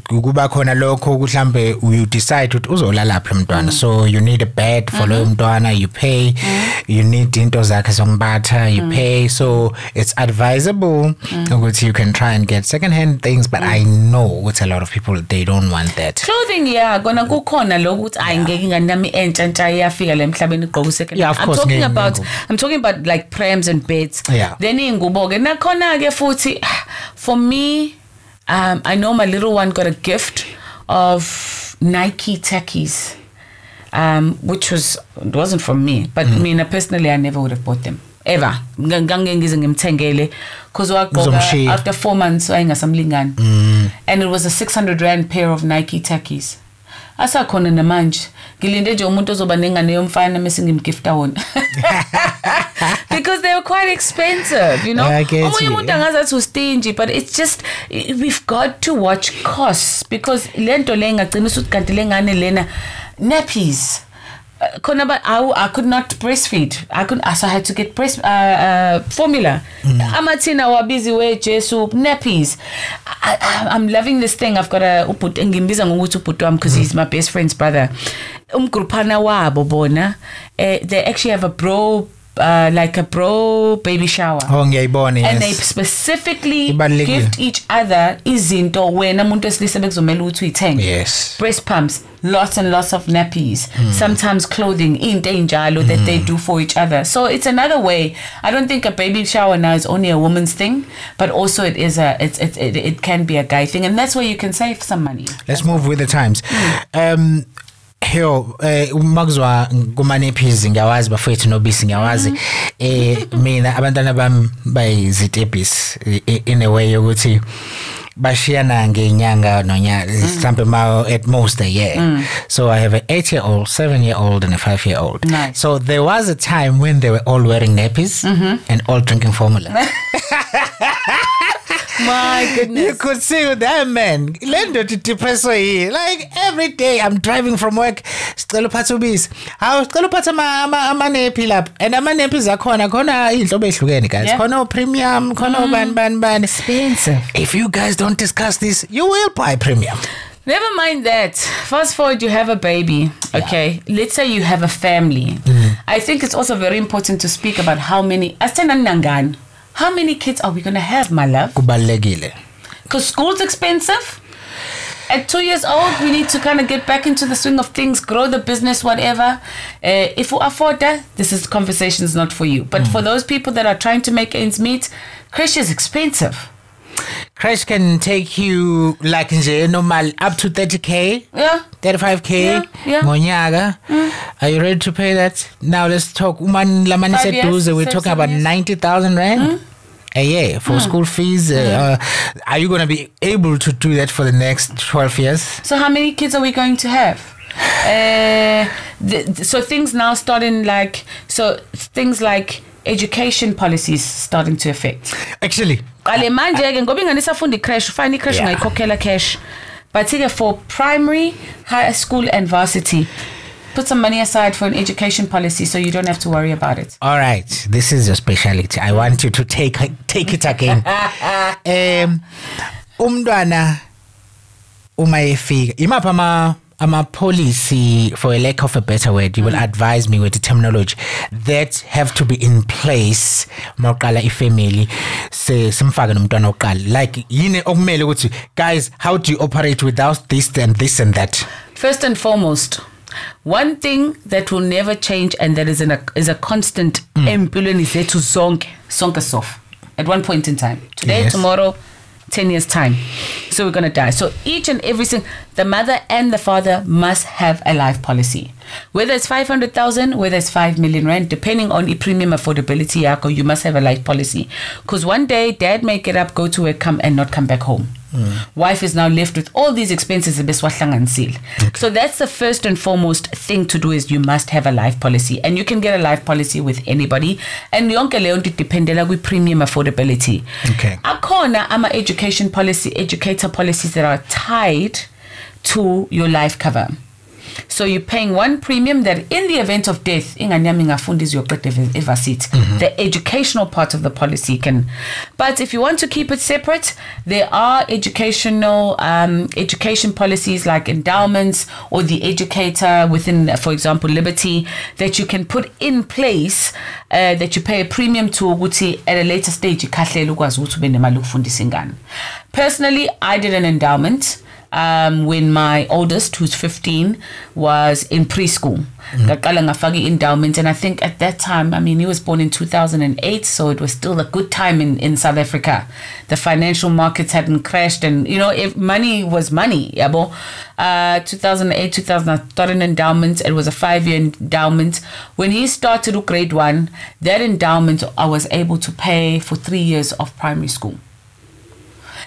kuba khona lokho mhlambe you decide ukuthi uzolala lapha umntwana, so you need a bed for loyo mntwana, you pay, you need into zakhe zombatha, you pay, so it's advisable ukuthi you can try and get second hand things, but I know it's a lot of people, they don't want that. Clothing, yeah, kona kukhona lokho ukuthi ayingeke ingane nami entsha iyafika la emhlabeni igqoka second hand. Yeah, of course. I'm talking about like prams and beds. Yeah. Then ingubo-ke nakhona-ke futhi for me, I know my little one got a gift of Nike tackies, which it wasn't from me, but personally I never would have bought them ever. Ngangeke ngize ngimthengele because after 4 months wayengasamlingani, and it was a 600 Rand pair of Nike tackies. Asakhona namanje ngilinde nje umuntu ozoba nengane yomfana mase ngimgifta wona. Because they were quite expensive, Omunye umuntu angazathi ustingy, but it's just we've got to watch costs, because lento le ngagcina ukuthi kanti lengane lena nappies. I could not breastfeed. So I had to get breast formula. Amatina wa busy way Jesu nappies. I'm loving this thing. I've got a ngimbiza ngokuthi uputu wami because he's my best friend's brother. Umgrupana wabo bona. They actually have a bro baby shower. And they specifically gift each other izinto wena umuntu wesilisa bekuzomela ukuthi uyithenge. Yes. Breast pumps, lots and lots of nappies, sometimes clothing, into enjalo that they do for each other. So it's another way. I don't think a baby shower now is only a woman's thing, but also it can be a guy thing, and that's where you can save some money. Let's move with the times. Hiyo umagzwa kumanephizi ngiyawazi bafethu nobisi ngiyawazi mina abantwana bami bayizitebhisi in a way yokuthi bashiyana ngenyanga nonyaka something at most a year. So I have an 8-year-old, 7-year-old, and a 5-year-old. Nice. So there was a time when they were all wearing nappies and all drinking formula. My goodness. You could see with that man. Like every day I'm driving from work. Sicela uphatha ubisi. Hawu sicela uphatha ama-nappy lapha. And ama-nappies akhona iy'nhlobo ehlukene guys. Khona premium, khona ban. Expensive. If you guys don't discuss this, you will buy premium. Never mind that. Fast forward, you have a baby. Okay. Let's say you have a family. I think it's also very important to speak about how many kids are we going to have, my love? Kubalulekile. Because school's expensive. At 2 years old, we need to kind of get back into the swing of things, grow the business, whatever. If you afford that, this conversation is not for you. But for those people that are trying to make ends meet, creche is expensive. Creche can take you like normal up to 30K. Yeah. 35K. Yeah. Ngonyaka. Are you ready to pay that? Now let's talk. We're talking about 90,000 rand a year for school fees. Are you going to be able to do that for the next 12 years? So how many kids are we going to have? So things now starting like education policies starting to affect. Actually. But for primary, high school and varsity, put some money aside for an education policy so you don't have to worry about it. All right. This is your specialty. I want you to take it again. Umntwana umayefika. Imapha ama policy, for a lack of a better word, you will advise me with the terminology that have to be in place maqala ifamily simfaka nomntwana oqala, like yini okumele ukuthi guys, how do you operate without this and this and that? First and foremost, one thing that will never change and that is a constant empilweni zethu zonke sof at one point in time, today, tomorrow, 10 years time, so we're gonna die. So each and every single, the mother and the father must have a life policy, whether it's 500,000, whether it's 5 million rand, depending on the premium affordability yako, you must have a life policy, because one day dad may get up, go to work, come and not come back home. Wife is now left with all these expenses. So that's the first and foremost thing to do, is you must have a life policy, and you can get a life policy with anybody, and yonke leyo nto dependela kwi premium affordability. Akhona ama education policy, educator policies that are tied to your life cover. So you're paying one premium that in the event of death, the educational part of the policy can. But if you want to keep it separate, there are educational education policies like endowments or the educator within, for example, Liberty, that you can put in place that you pay a premium to at a later stage. Personally, I did an endowment when my oldest, who's 15, was in preschool. Endowment, and I think at that time, I mean, he was born in 2008, so it was still a good time in South Africa. The financial markets hadn't crashed, and if money was money. 2008, 2000, I started an endowment. It was a 5-year endowment. When he started grade 1, that endowment I was able to pay for 3 years of primary school.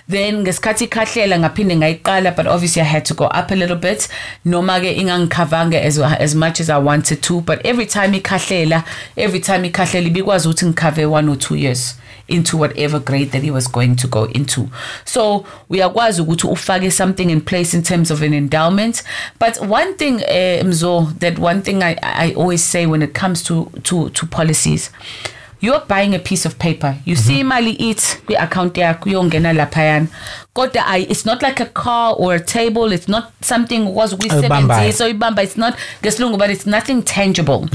Then ngesikhathi khahlela ngaphinde ngayiqala, but obviously I had to go up a little bit. Noma ke ingangikhavanga as much as I wanted to, but every time ikhahlela bikwazi ukuthi ngikhave 1 or 2 years into whatever grade that he was going to go into. So uyakwazi ukuthi ufake something in place in terms of an endowment. But one thing, Mzo, that one thing I always say when it comes to policies, you're buying a piece of paper. You see mali it the account yakho uyongena laphayana. Kodwa it's not like a car or a table. It's not something was we 70 so ibamba. It's not ngesilungu, but it's nothing tangible.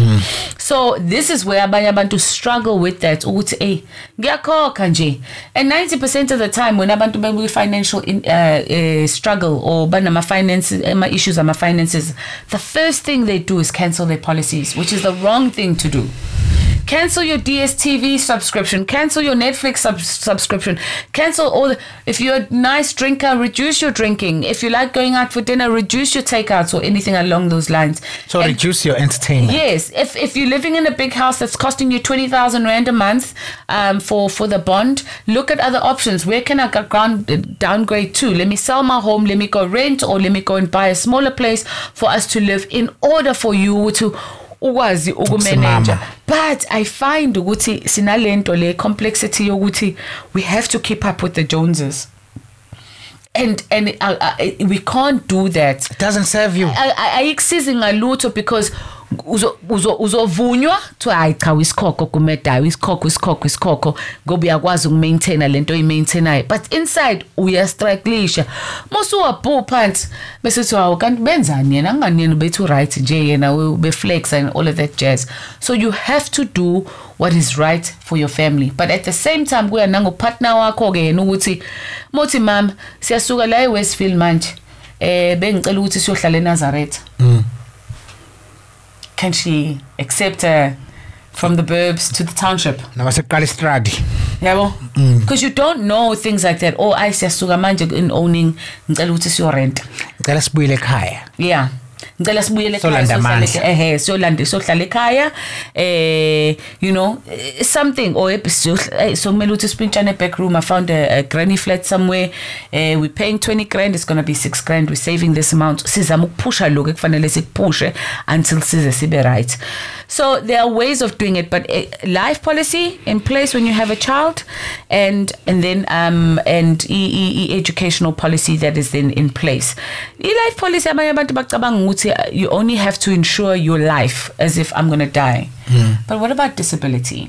So this is where abanye abantu struggle with that. Ukuthi ngiyakhokha nje. And 90% of the time when abantu be financial struggle or banama finances, issues ama finances, the first thing they do is cancel their policies, which is the wrong thing to do. Cancel your DSTV subscription. Cancel your Netflix subscription. Cancel all the... If you're a nice drinker, reduce your drinking. If you like going out for dinner, reduce your takeouts or anything along those lines. So reduce your entertainment. Yes. If you're living in a big house that's costing you 20,000 Rand a month for the bond, look at other options. Where can I downgrade to? Let me sell my home, let me go rent, or let me go and buy a smaller place for us to live in order for you to ukwazi ukumanage. But I find ukuthi sinalento le complexity yokuthi we have to keep up with the Joneses. And we can't do that. It doesn't serve you. Ayikusizi ngalutho because uzovunywa to hayi cha wisikhokho kumeda wisikhokho ngoba uyakwazi ukumaintaina lento oyimaintainayo, but inside uyastrugglisha mosu wabhu phansi bese thiwa kanti benzani yena ngani yena bethu right nje yena ube flex and all of that jazz. So you have to do what is right for your family, but at the same time kuya nango partner wakho ke yena ukuthi mothi mama siyasuka la eWestfield manje bengicela ukuthi siyohlala eNazareth. Can she accept her from the burbs to the township? Because you don't know things like that. Oh, I siyasuka manje in owning ngicela ukuthi siyo rent. Ngicela sibuyele ekhaya. Yeah. Ngicela sibuyele ekhaya sohlala ekhaya you know something or so kumele ukuthi sipintshane back room. I found a granny flat somewhere, we're paying 20 grand, it's going to be 6 grand, we're saving this amount. Sizama ukuphusha lokho ekufanele sikuphushe until size sibe right. So there are ways of doing it, but a life policy in place when you have a child, and then educational policy that is then in place. Life policy abanye abantu bacabanga ukuthi you only have to ensure your life as if I'm going to die. But what about disability?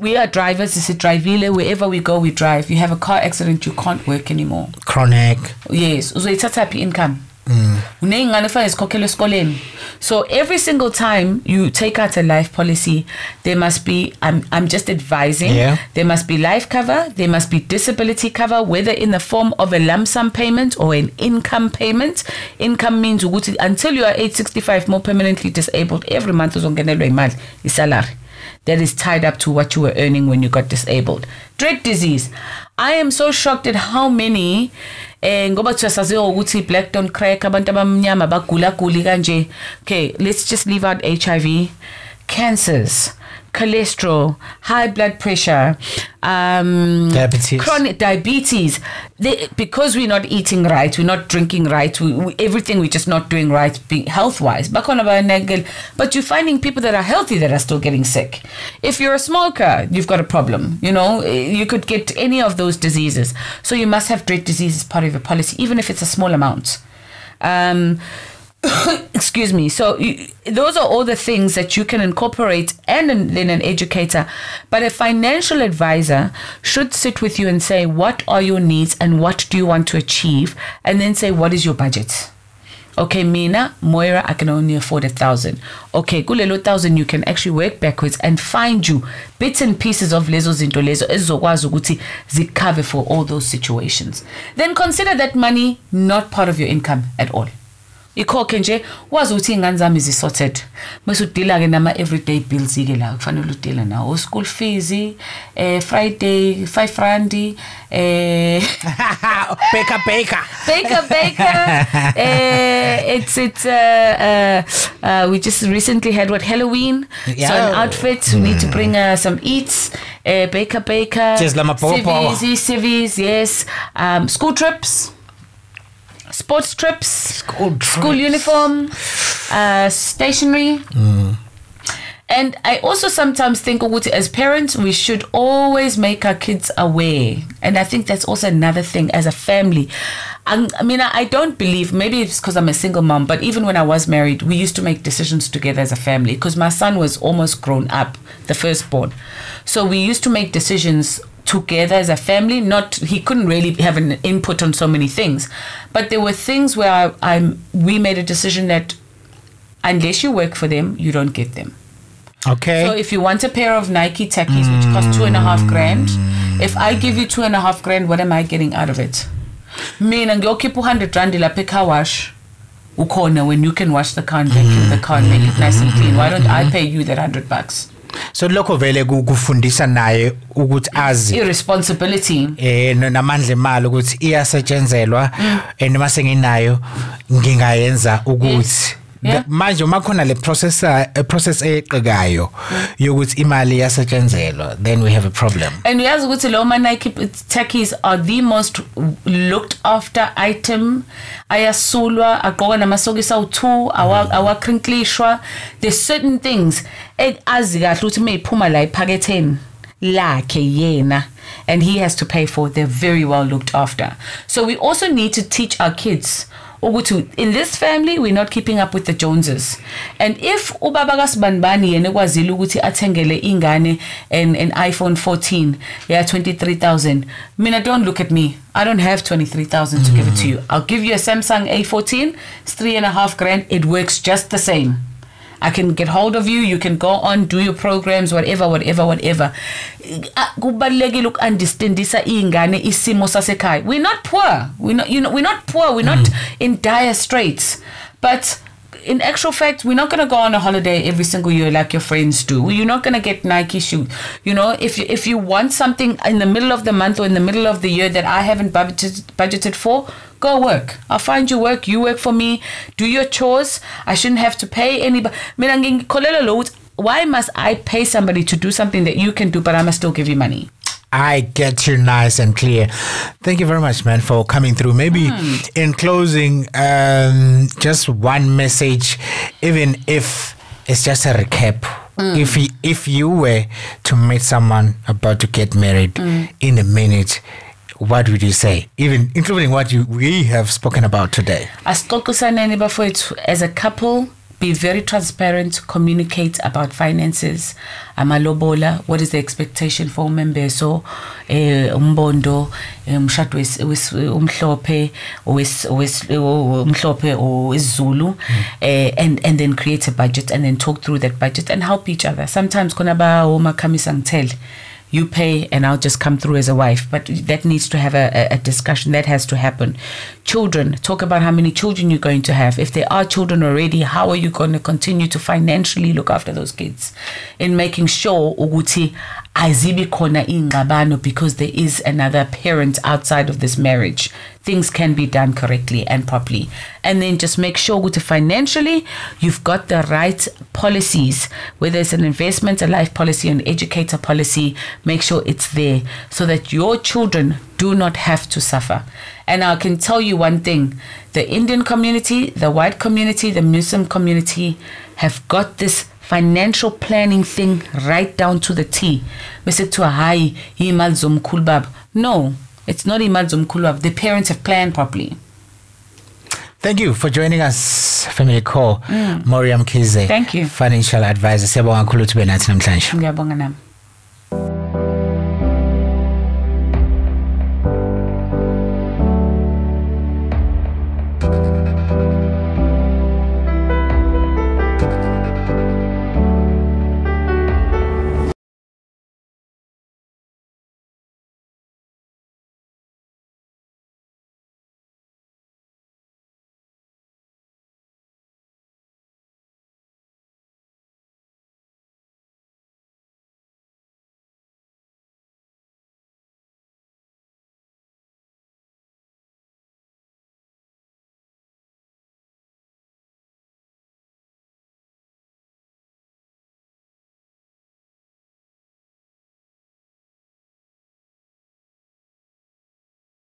We are drivers, it's a drivile, wherever we go we drive. You have a car accident, you can't work anymore. Chronic. Yes. Uzoyithatha phi income? So every single time you take out a life policy, there must be, I'm just advising, there must be life cover, there must be disability cover, whether in the form of a lump sum payment or an income payment. Income means until you are age 65 more permanently disabled, every month uzongenelwa imali, isalary that is tied up to what you were earning when you got disabled. Dread disease. I am so shocked at how many ngoba tuyasaziwa ukuthi black don't crack, abantu abamnyama bagula kanje. Okay, let's just leave out HIV, cancers, cholesterol, high blood pressure, diabetes, chronic diabetes. Because we're not eating right, we're not drinking right, everything we're just not doing right health-wise. But you're finding people that are healthy that are still getting sick. If you're a smoker, you've got a problem. You know, you could get any of those diseases. So you must have dread disease as part of your policy, even if it's a small amount. Excuse me. So those are all the things that you can incorporate, and then an educator. But a financial advisor should sit with you and say, what are your needs and what do you want to achieve? And then say, what is your budget? Okay, Mina, Moira, I can only afford 1,000. Okay, kulelo 1,000, you can actually work backwards and find you bits and pieces of lezo zinto lezo ezizokwazi ukuthi zikave for all those situations. Then consider that money not part of your income at all. Ikhokhe nje wazi ukuthi ingane zami zisorted bese udila ke nama everyday bills ke la kufanele udila nawo school fees, Friday 5 rand, baker we just recently had Halloween, so an outfit, we need to bring some eats, baker civies, yes, school trips, sports trips, school uniform, stationery. And I also sometimes think as parents, we should always make our kids aware. And I think that's also another thing as a family. I mean, I don't believe, maybe it's because I'm a single mom, but even when I was married, we used to make decisions together as a family because my son was almost grown up, the firstborn. So we used to make decisions together as a family. He couldn't really have an input on so many things, but there were things where we made a decision that unless you work for them, you don't get them. Okay. So if you want a pair of Nike Takis, which cost 2.5 grand, if I give you 2.5 grand, what am I getting out of it? Me and go keep 100 rand la pick car wash. ukhona when you can wash the car and vacuum the car and make it nice and clean. Why don't I pay you that $100? So lokho vele kufundisa naye ukuthi azi irresponsibility namandla emali ukuthi iyasetshenzelwa and mase nginayo ngingayenza ukuthi manje uma khona le process eqhekayo yokuthi imali yasetshenzelwa, then we have a problem. And uyazi ukuthi lo Nike techies are the most looked after item. Ayasulwa agqoka namasokisi awu2 awakrinklishwa. There's certain things azi kahle ukuthi mayiphuma la ephaketheni lakhe yena, and he has to pay for. They're very well looked after. So we also need to teach our kids in this family we're not keeping up with the Joneses. And if ubaba kaSbanibani yena ekwazile ukuthi athengele ingane an iPhone 14 23,000, mina, don't look at me, I don't have 23,000 to give it to you. I'll give you a Samsung A14, it's $3,500. It works just the same. I can get hold of you, you can go on, do your programs, whatever. Kubalulekile ukundistandisa ingane isimo sasekhaya. We're not poor. We're not in dire straits. But in actual fact, we're not going to go on a holiday every single year like your friends do. You're not going to get Nike shoes. If you want something in the middle of the month or in the middle of the year that I haven't budgeted for, go work. I'll find you work. You work for me. Do your chores. I shouldn't have to pay anybody. Why must I pay somebody to do something that you can do, but I must still give you money? I get you nice and clear. Thank you very much, man, for coming through. Maybe in closing, just one message, even if it's just a recap. If you were to meet someone about to get married in a minute, what would you say? Even including what we have spoken about today. As a couple, be very transparent, communicate about finances. Lobola, what is the expectation for umembeso, umbondo, umshado umhlophe, or Zulu, and then create a budget and then talk through that budget and help each other. Sometimes you pay and I'll just come through as a wife. But that needs to have a discussion. That has to happen. Children, talk about how many children you're going to have. If there are children already, how are you going to continue to financially look after those kids? In making sure ukuthi azibi khona ingxabano because there is another parent outside of this marriage. Things can be done correctly and properly. And then just make sure ukuthi financially you've got the right policies, whether it's an investment, a life policy, an educator policy. Make sure it's there so that your children do not have to suffer. And I can tell you one thing, the Indian community, the white community, the Muslim community have got this financial planning thing right down to the T. No, it's not imad zomkhulubab. The parents have planned properly. Thank you for joining us, FamilyCore. Moira Mkhize. Thank you. Financial advisor. Ngiyabonga kakhulu ukuthi ube nathi namhlanje. Ngiyabonga nami.